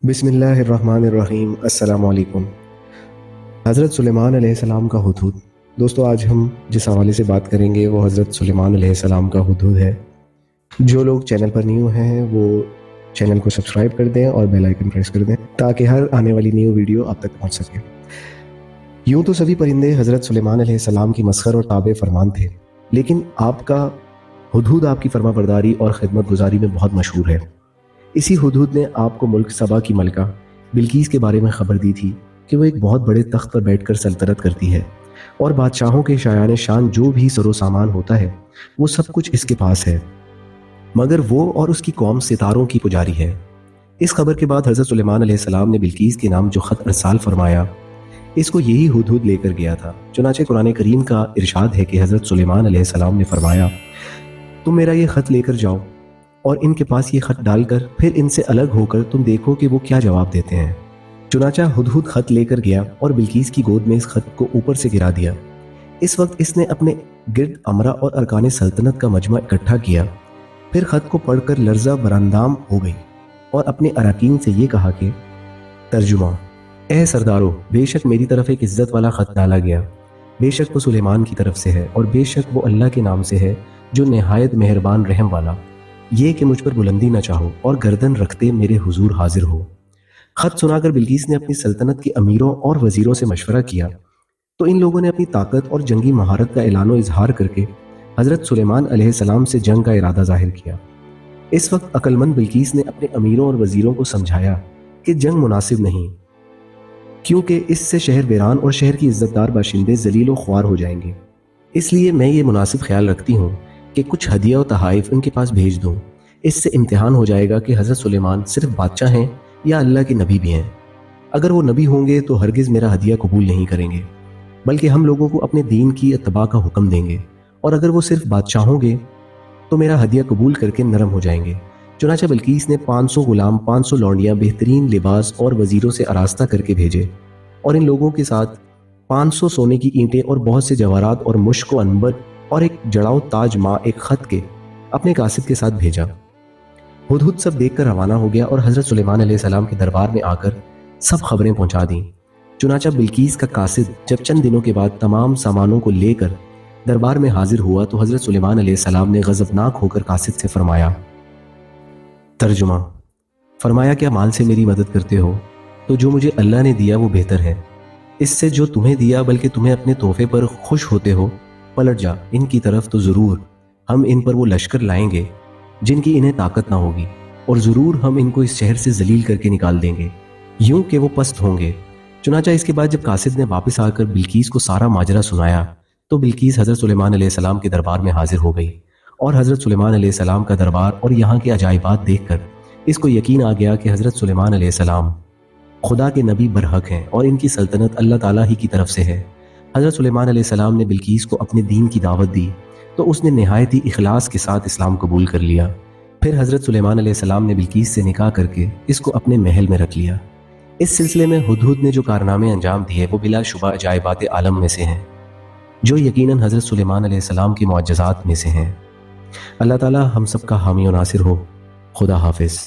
बिस्मिल्लाहिर्रहमानिर्रहीम। अस्सलाम वालेकुम। हज़रत सुलेमान अलैहिस्सलाम का हुदूद। दोस्तों, आज हम जिस हवाले से बात करेंगे वो हज़रत सुलेमान अलैहिस्सलाम का हुदूद है। जो लोग चैनल पर न्यू हैं वो चैनल को सब्सक्राइब कर दें और बेल आइकन प्रेस कर दें ताकि हर आने वाली न्यू वीडियो आप तक पहुंच सके। यूं तो सभी परिंदे हज़रत सुलेमान अलैहिस्सलाम की मस्खर और ताबे फरमान थे, लेकिन आपका हुदूद आपकी फरमाबरदारी और खिदमत गुजारी में बहुत मशहूर है। इसी हुदूद ने आपको मुल्क सबा की मलका बिल्कीस के बारे में खबर दी थी कि वो एक बहुत बड़े तख्त पर बैठकर सल्तनत करती है और बादशाहों के शायान शान जो भी सरो सामान होता है वो सब कुछ इसके पास है, मगर वो और उसकी कौम सितारों की पुजारी है। इस खबर के बाद हज़रत सुलेमान अलैहिस्सलाम ने बिल्कीस के नाम जो ख़त अरसाल फरमाया, इसको यही हुदूद लेकर गया था। चुनाचे कुरान करीम का इरशाद है कि हज़रत सुलेमान अलैहिस्सलाम ने फरमाया, तुम मेरा ये ख़त लेकर जाओ और इनके पास ये ख़त डालकर फिर इनसे अलग होकर तुम देखो कि वो क्या जवाब देते हैं। चुनाचा हुदहुद ख़त लेकर गया और बिल्कीस की गोद में इस ख़त को ऊपर से गिरा दिया। इस वक्त इसने अपने गिर्द अमरा और अरकान सल्तनत का मजमा इकट्ठा किया। फिर ख़त को पढ़कर लर्जा बरांदाम हो गई और अपने अराकीन से ये कहा कि तर्जुमा, ए सरदारो, बेशक मेरी तरफ एक इज़्ज़त वाला ख़त डाला गया। बेशक वो सुलेमान की तरफ से है और बेशक वो अल्लाह के नाम से है जो नहायत मेहरबान रहम वाला। ये कि मुझ पर बुलंदी न चाहो और गर्दन रखते मेरे हुजूर हाजिर हो। खत सुनाकर बिल्कीस ने अपनी सल्तनत के अमीरों और वजीरों से मशवरा किया तो इन लोगों ने अपनी ताकत और जंगी महारत का ऐलान इजहार करके हज़रत सुलेमान अलैहिस्सलाम से जंग का इरादा जाहिर किया। इस वक्त अक्लमंद बिल्कीस ने अपने अमीरों और वजीरों को समझाया कि जंग मुनासिब नहीं, क्योंकि इससे शहर वीरान और शहर की इज्जतदार बाशिंदे जलील व ख्वार हो जाएंगे। इसलिए मैं ये मुनासिब ख्याल रखती हूँ कि कुछ हदिया और तहाइफ उनके पास भेज दूँ। इससे इम्तिहान हो जाएगा कि हज़रत सुलेमान सिर्फ बादशाह हैं या अल्लाह के नबी भी हैं। अगर वो नबी होंगे तो हरगिज़ मेरा हदिया कबूल नहीं करेंगे, बल्कि हम लोगों को अपने दीन की इत्तबा का हुक्म देंगे, और अगर वो सिर्फ बादशाह होंगे तो मेरा हदिया कबूल करके नरम हो जाएंगे। चुनाचा बिल्कीस ने 500 गुलाम, 500 लौंडियाँ, बेहतरीन लिबास और वजीरों से आरास्ता करके भेजे और इन लोगों के साथ 500 सोने की ईंटें और बहुत से जवाहरात और मुश्क व अनबर और एक जड़ाऊ ताज माँ एक खत के अपने कासिद के साथ भेजा। हुदहुद सब देखकर रवाना हो गया और हज़रत सुलेमान अलैहिस्सलाम के दरबार में आकर सब खबरें पहुंचा दी। चुनाचा बिल्कीस का कासिद जब चंद दिनों के बाद तमाम सामानों को लेकर दरबार में हाजिर हुआ तो हज़रत सुलेमान अलैहिस्सलाम ने गज़बनाक होकर कासिद से फरमाया, तर्जुमा, फरमाया क्या माल से मेरी मदद करते हो तो जो मुझे अल्लाह ने दिया वो बेहतर है इससे जो तुम्हें दिया, बल्कि तुम्हें अपने तोहफे पर खुश होते हो। पलट जा इनकी तरफ तो ज़रूर हम इन पर वो लश्कर लाएंगे जिनकी इन्हें ताकत ना होगी, और ज़रूर हम इनको इस शहर से जलील करके निकाल देंगे, यूं कि वो पस्त होंगे। चुनाचा इसके बाद जब कासिद ने वापस आकर बिल्कीस को सारा माजरा सुनाया तो बिल्कीस हज़रत सुलेमान अलैहिस्सलाम के दरबार में हाजिर हो गई और हज़रत सुलेमान अलैहिस्सलाम का दरबार और यहाँ के अजाइबात देखकर इसको यकीन आ गया कि हज़रत सुलेमान अलैहिस्सलाम खुदा के नबी बरहक हैं और इनकी सल्तनत अल्लाह ताला ही की तरफ से है। हज़रत सुलेमान अलैहिस्सलाम ने बिल्कीस को अपने दीन की दावत दी तो उसने नहायत ही इखलास के साथ इस्लाम कबूल कर लिया। फिर हज़रत सुलेमान अलैहिस्सलाम ने बिल्कीस से निकाह करके इसको अपने महल में रख लिया। इस सिलसिले में हुदहुद ने जो कारनामे अंजाम दिए वो बिलाशुबा अजाइबात आलम में से हैं, जो यकीनन हज़रत सुलेमान अलैहिस्सलाम की मुअज्जज़ात में से हैं। अल्लाह ताला हम सब का हामी और नासिर हो। खुदा हाफिज़।